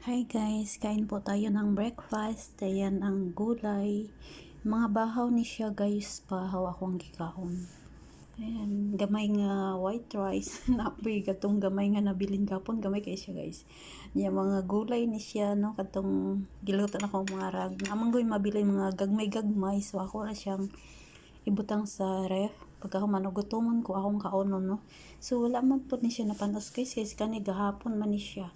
Hi guys, kain po tayo ng breakfast. Ayan ang gulay. Mga bahaw ni siya guys, bahaw akong gikaon. Ayan, gamay nga white rice. Napoy katong gamay nga nabilin kapon, gamay kay siya guys. Yung mga gulay ni siya, no, katong gilutan ako mga rag. Amanggoy mabilin mga gagmay-gagmay. So ako na siyang ibutang sa ref. Pagka ako manugutumon ko, akong kaonon, no. So wala man po ni siya napanos guys, kasi kani gahapon man ni siya.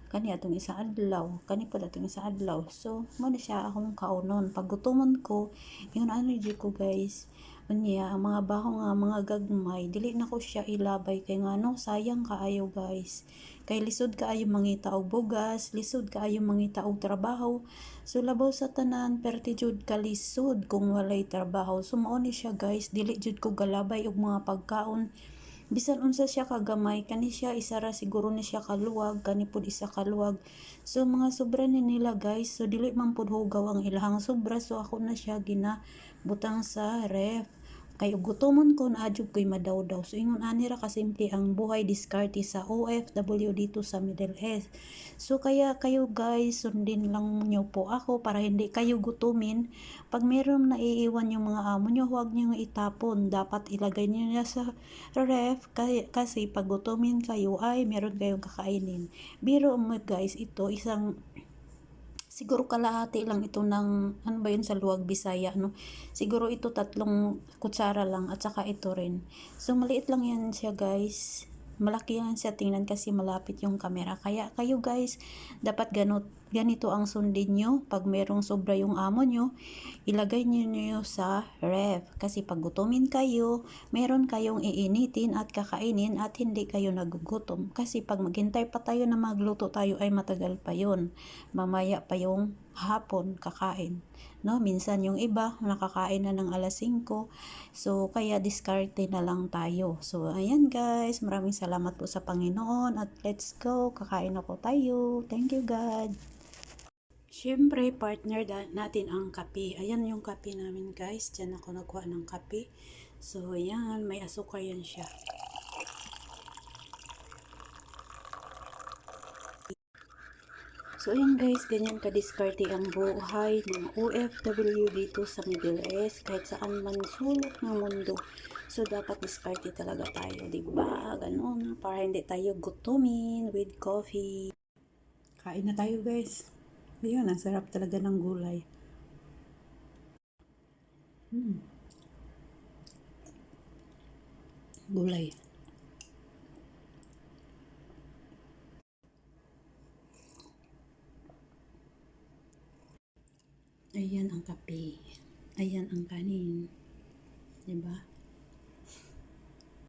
Kani atong isa adlaw, kani pud atong isa adlaw. So mo na siya akong kaunon paggutomon ko, yun ano ko guys, unya ang mga baho nga mga gagmay dili na ko siya ilabay kay ngano sayang kaayo guys, kay lisod kaayo mangita og bugas, lisod kaayo mangita og trabaho. So labaw sa tanan perti jud ka lisod kung walay trabaho. So mao ni siya guys, dili jud ko galabay og mga pagkaon. Bisan unsa siya kagamay, kani siya isara siguro ni siya kaluwag, kani pud isa kaluwag. So mga sobra ni nila guys, so dili man pud hugaw ang ilahang sobra, so ako na siya butang sa ref. Kay gutomon ko na adjud ko'y madawdaw. So ingon ani ra kasimple ang buhay diskarte sa OFW dito sa Middle East. So kaya kayo guys, sundin lang nyo po ako para hindi kayo gutumin. Pag meron naiiwan yung mga amo nyo, huwag nyo itapon. Dapat ilagay nyo na sa ref kasi pag gutumin kayo ay meron kayong kakainin. Biro mo guys, ito isang siguro kalahati lang ito ng ano ba yun sa luwag Bisaya, no? Siguro ito 3 kutsara lang at saka ito rin. So maliit lang yan siya guys, malaki yan siya tingnan kasi malapit yung camera. Kaya kayo guys, dapat ganito ang sundin nyo. Pag merong sobra yung amo nyo, ilagay nyo sa ref. Kasi pag gutumin kayo, meron kayong iinitin at kakainin at hindi kayo nagugutom. Kasi pag maghintay pa tayo na magluto tayo ay matagal pa yon. Mamaya pa yung hapon kakain. No, minsan yung iba nakakain na ng alas 5. So kaya diskarte na lang tayo. So ayan guys, maraming salamat po sa Panginoon at let's go, kakain na po tayo. Thank you God. Siyempre, partner natin ang kape. Ayan yung kape namin guys. Diyan ako nagkuha ng kape. So, ayan. May asukar yan siya. So, ayan guys. Ganyan ka-diskarte ang buhay ng OFW dito sa Middle East. Kahit saan man sulok ng mundo. So, dapat diskarte talaga tayo. Diba? Ganon. Para hindi tayo gutumin with coffee. Kain na tayo guys. Ayun, ang sarap talaga ng gulay. Gulay. Ayan ang kape. Ayan ang kanin.